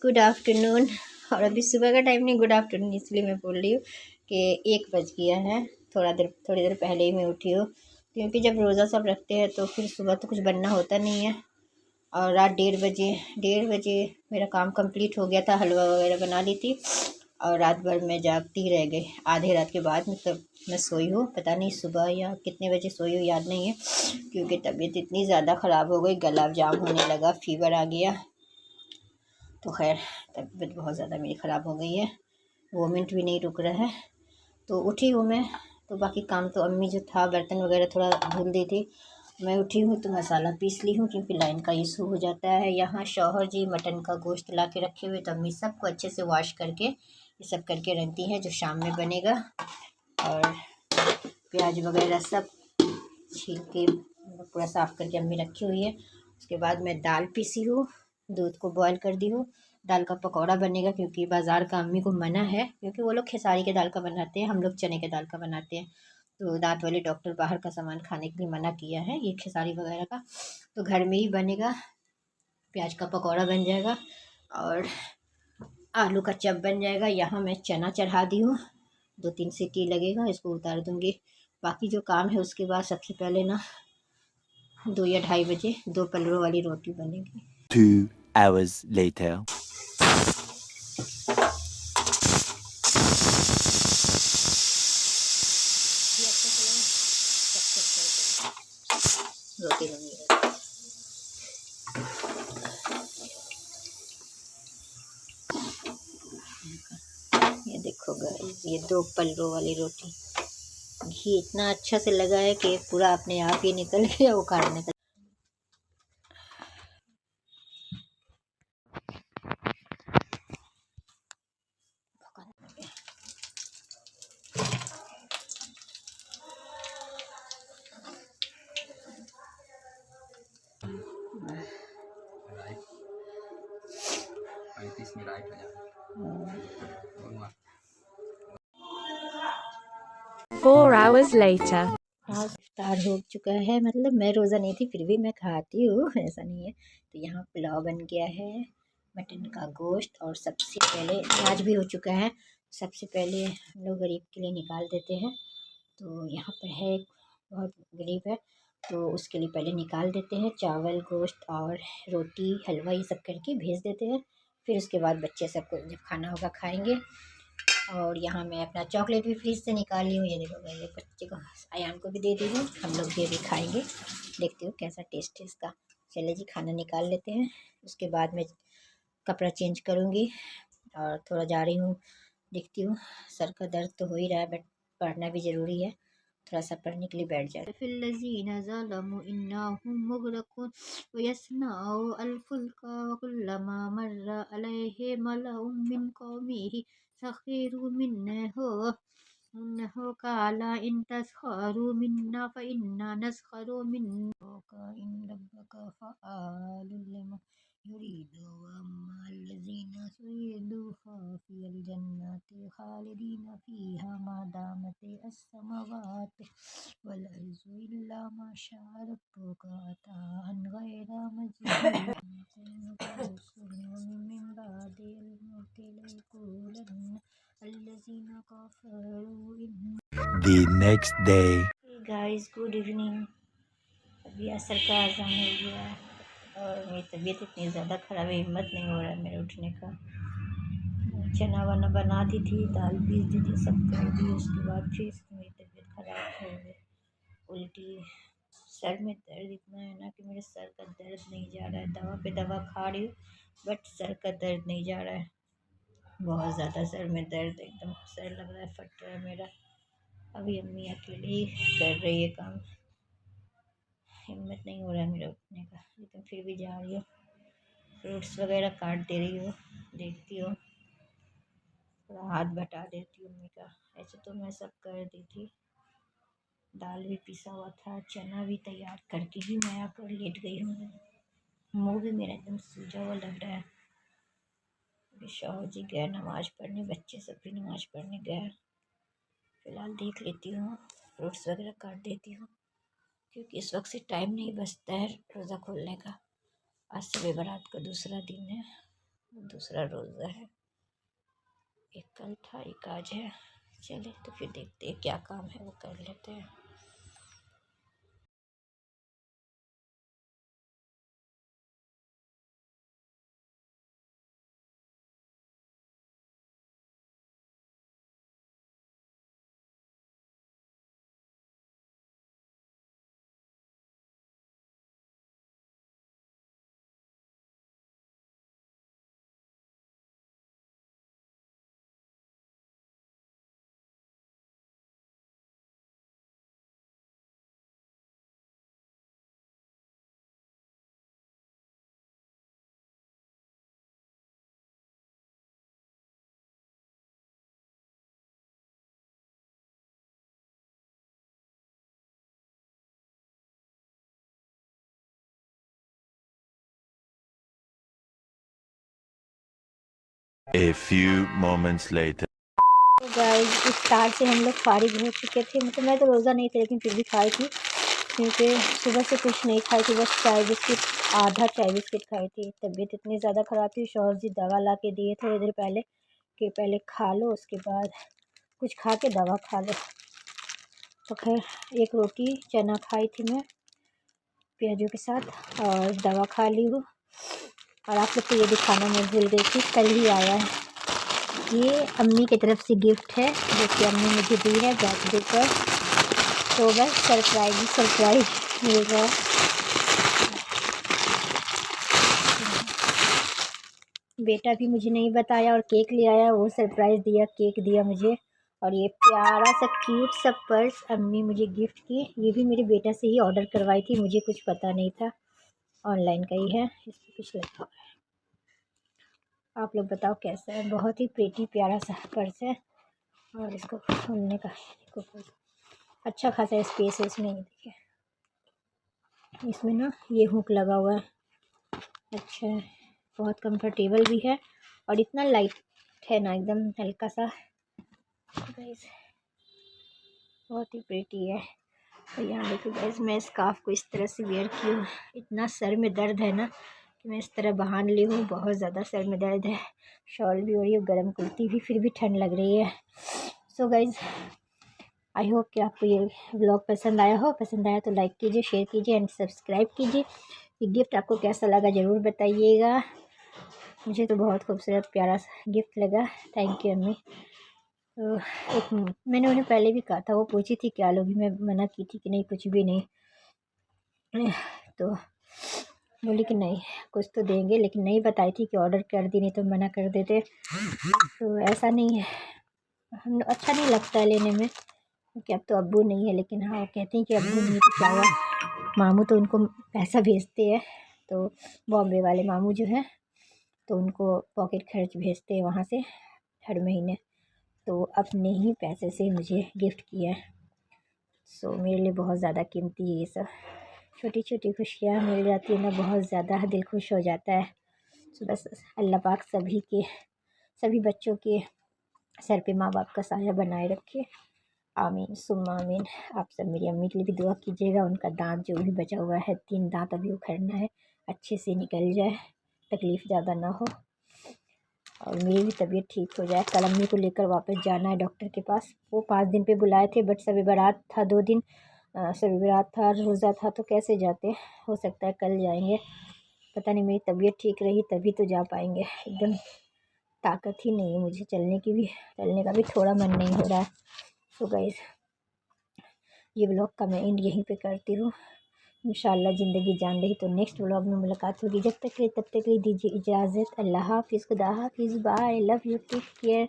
Good afternoon. और अभी सुबह का टाइम नहीं, गुड आफ्टरनून इसलिए मैं बोल रही हूँ कि 1 बज गया है। थोड़ी देर पहले ही मैं उठी हूँ, क्योंकि जब रोज़ा सब रखते हैं तो फिर सुबह तो कुछ बनना होता नहीं है। और रात 1:30 बजे मेरा काम कंप्लीट हो गया था, हलवा वगैरह बना ली थी। और रात भर मैं जागती रह गई। आधे रात के बाद मतलब मैं सोई हूँ, पता नहीं सुबह या कितने बजे सोई हूँ याद नहीं है, क्योंकि तबीयत इतनी ज़्यादा ख़राब हो गई, गला जाम होने लगा, फीवर आ गया। तो खैर तबीयत बहुत ज़्यादा मेरी ख़राब हो गई है, वोमिट भी नहीं रुक रहा है। तो उठी हूँ मैं, तो बाकी काम तो अम्मी जो था बर्तन वगैरह थोड़ा धुल दी थी। मैं उठी हूँ तो मसाला पीस ली हूँ, क्योंकि लाइन का इशू हो जाता है। यहाँ शौहर जी मटन का गोश्त ला के रखे हुए, तो अम्मी सबको अच्छे से वॉश करके ये सब करके रखती हैं जो शाम में बनेगा। और प्याज वगैरह सब छील के पूरा साफ़ करके अम्मी रखी हुई है। उसके बाद मैं दाल पीसी हूँ, दूध को बॉयल कर दी हूँ। दाल का पकौड़ा बनेगा, क्योंकि बाज़ार का अम्मी को मना है, क्योंकि वो लोग खेसारी के दाल का बनाते हैं, हम लोग चने के दाल का बनाते हैं। तो दांत वाले डॉक्टर बाहर का सामान खाने के लिए मना किया है, ये खेसारी वगैरह का। तो घर में ही बनेगा, प्याज का पकौड़ा बन जाएगा और आलू का चप बन जाएगा। यहाँ मैं चना चढ़ा दी हूँ, 2-3 सीटी लगेगा, इसको उतार दूँगी। बाकी जो काम है उसके बाद सबसे पहले ना 2 या 2:30 बजे 2 पलरों वाली रोटी बनेगी। 2 hours later. रोटी बनी है। ये देखो गाइस, ये 2 पलरों वाली रोटी। घी इतना अच्छा से लगा है कि पूरा अपने आप ही निकल गया, वो काटने का। इसमें राइट हो जाएगा। 4 hours later. हाँ, इफ्तार हो चुका है, मतलब मैं रोज़ा नहीं थी फिर भी मैं खाती हूँ, ऐसा नहीं है। तो यहाँ पुलाव बन गया है, मटन का गोश्त, और सबसे पहले प्याज भी हो चुका है। सबसे पहले हम लोग गरीब के लिए निकाल देते हैं। तो यहाँ पर है एक बहुत गरीब है, तो उसके लिए पहले निकाल देते हैं। चावल, गोश्त और रोटी, हलवा ये सब करके भेज देते हैं। फिर उसके बाद बच्चे सबको जब खाना होगा खाएंगे। और यहाँ मैं अपना चॉकलेट भी फ्रिज से निकाल ली हूँ, ये देखो मैं बच्चे को, अयान को भी दे दी हूँ, हम लोग भी अभी खाएंगे। देखती हूँ कैसा टेस्ट है इसका। चलिए जी, खाना निकाल लेते हैं। उसके बाद मैं कपड़ा चेंज करूँगी और थोड़ा जा रही हूँ, देखती हूँ। सर का दर्द तो हो ही रहा है, बट पढ़ना भी ज़रूरी है, थोड़ा सा पढ़ने के लिए बैठ जाए। फिल्लज़ीना ज़लमू इन्नहुम मुग़रक़ून वयस्नअू अल-फुल्का वकुल्लमा मर्रा अलैहि मलअउम मिन कौमिही सख़िरू मिन्हु क़ाला इन तस्ख़रू मिन्ना फ़इन्ना नस्ख़रू मिन्कुम इन रब्बका फ़अ्आलुल लिमा युरीदु वअम्मा अल्लज़ीना सुइदू फ़फ़िल जन्नति ख़ालिदीन फ़ीहा मा दामत अस्समावातु वल अर्ज़ु इल्ला मा शाअ रब्बुका अताअन ग़ैरा मजदूद मिन बादिल मौति लयक़ूलन्ना अल्लज़ीना कफ़रू इन। The next day. Guys, good evening. अभी असर का अज़ान हो गया और मेरी तबीयत इतनी ज़्यादा ख़राब है, हिम्मत नहीं हो रहा है मेरे उठने का। चना वना बना दी थी, दाल पीस दी थी, सब कर दी। उसके बाद फिर मेरी तबीयत ख़राब हो गई, उल्टी, सर में दर्द इतना है ना कि मेरे सर का दर्द नहीं जा रहा है। दवा पे दवा खा रही हूँ, बट सर का दर्द नहीं जा रहा है। बहुत ज़्यादा सर में दर्द, एकदम सर लग रहा है फट रहा है मेरा। अभी अम्मी अकेले ही कर रही है काम, हिम्मत नहीं हो रहा है मेरा उठने का, लेकिन फिर भी जा रही हूँ। फ्रूट्स वगैरह काट दे रही हूँ, देखती हूँ, थोड़ा हाथ बटा देती हूँ अम्मी का। ऐसे तो मैं सब कर दी थी, दाल भी पिसा हुआ था, चना भी तैयार करके ही मैं आकर लेट गई हूँ। मुँह भी मेरा एकदम सूजा हुआ लग रहा है। अभी शौहर जी गए नमाज़ पढ़ने, बच्चे सब भी नमाज़ पढ़ने गए। फ़िलहाल देख लेती हूँ, फ्रूट्स वगैरह काट देती हूँ, क्योंकि इस वक्त से टाइम नहीं बचता है रोज़ा खोलने का। आज शब बारात का दूसरा दिन है। दूसरा रोज़ा है, एक कल था एक आज है। चले तो फिर देखते हैं क्या काम है वो कर लेते हैं। A few moments later. तो गाइस इफ्तार से हम लोग फारिग हो चुके थे। मतलब मैं तो रोज़ा नहीं थी लेकिन फिर भी खाई थी, क्योंकि सुबह से कुछ नहीं खाई थी, बस चाय बिस्किट, आधा चाय बिस्किट खाई थी। तबीयत इतनी ज़्यादा ख़राब थी, शौहर जी दवा ला के दिए थोड़ी देर पहले कि पहले खा लो उसके बाद कुछ खा के दवा खा लो। तो खैर एक रोटी चना खाई थी मैं प्याजों के साथ और दवा खा ली हूँ। और आप लोग को ये दिखाना मैं भूल गई थी, कल ही आया है, ये अम्मी की तरफ से गिफ्ट है जो कि अम्मी मुझे दी है बर्थडे पर। तो बस सरप्राइज मिल रहा है। बेटा भी मुझे नहीं बताया और केक ले आया, वो सरप्राइज़ दिया, केक दिया मुझे। और ये प्यारा सा क्यूट सा पर्स अम्मी मुझे गिफ्ट की, ये भी मेरे बेटा से ही ऑर्डर करवाई थी, मुझे कुछ पता नहीं था, ऑनलाइन का ही है। इसमें कुछ लिखा हुआ है, आप लोग बताओ कैसा है। बहुत ही प्रीटी प्यारा सा पर्स है और इसको खोलने का अच्छा खासा स्पेस है इसमें। देखिए इसमें ना ये हुक लगा हुआ है, अच्छा है, बहुत कंफर्टेबल भी है और इतना लाइट है ना, एकदम हल्का सा। गाइस बहुत ही प्रीटी है। और यहाँ देखो गाइस मैं स्कार्फ को इस तरह से वेयर की हूँ, इतना सर में दर्द है ना कि मैं इस तरह बांध ली हूँ, बहुत ज़्यादा सर में दर्द है। शॉल भी हो रही है, गर्म कुर्ती भी, फिर भी ठंड लग रही है। सो गाइस आई होप कि आपको ये व्लॉग पसंद आया हो। पसंद आया तो लाइक कीजिए, शेयर कीजिए एंड सब्सक्राइब कीजिए। ये गिफ्ट आपको कैसा लगा ज़रूर बताइएगा। मुझे तो बहुत खूबसूरत प्यारा सा गिफ्ट लगा, थैंक यू अम्मी। तो एक मैंने उन्हें पहले भी कहा था, वो पूछी थी क्या लोगी, मैं मना की थी कि नहीं कुछ भी नहीं, तो बोली कि नहीं कुछ तो देंगे, लेकिन नहीं बताई थी कि ऑर्डर कर दी, नहीं तो मना कर देते। तो ऐसा नहीं है, हम अच्छा नहीं लगता है लेने में, क्योंकि अब तो अब्बू नहीं है। लेकिन हाँ वो कहती हैं कि अब्बू नहीं तो क्या हुआ, मामू तो उनको पैसा भेजते हैं, तो बॉम्बे वाले मामू जो हैं तो उनको पॉकेट खर्च भेजते हैं वहाँ से हर महीने, तो अपने ही पैसे से मुझे गिफ्ट किया है। सो मेरे लिए बहुत ज़्यादा कीमती है ये सब, छोटी छोटी खुशियाँ मिल जाती है ना, बहुत ज़्यादा दिल खुश हो जाता है। सो बस अल्लाह पाक सभी बच्चों के सर पे माँ बाप का साया बनाए रखे, आमीन सुम्मा आमीन। आप सब मेरी अम्मी के लिए भी दुआ कीजिएगा, उनका दांत जो भी बचा हुआ है, 3 दांत अभी उखड़ना है, अच्छे से निकल जाए, तकलीफ़ ज़्यादा ना हो और मेरी भी तबीयत ठीक हो जाए। कल अम्मी को लेकर वापस जाना है डॉक्टर के पास। वो 5 दिन पे बुलाए थे, बट शब बारात था 2 दिन, शब बारात था, रोज़ा था, तो कैसे जाते। हो सकता है कल जाएंगे, पता नहीं, मेरी तबीयत ठीक रही तभी तो जा पाएंगे। एकदम ताकत ही नहीं है मुझे, चलने का भी थोड़ा मन नहीं हो रहा है। सो गाइस ये व्लॉग का मैं एंड यहीं पे करती हूँ। इंशाल्लाह ज़िंदगी जान रही तो नेक्स्ट व्लॉग में मुलाकात होगी। जब तक के लिए तब तक के लिए दीजिए इजाज़त। अल्लाह हाफ़िज़, खुदा हाफ़िज़, bye, love you, take care.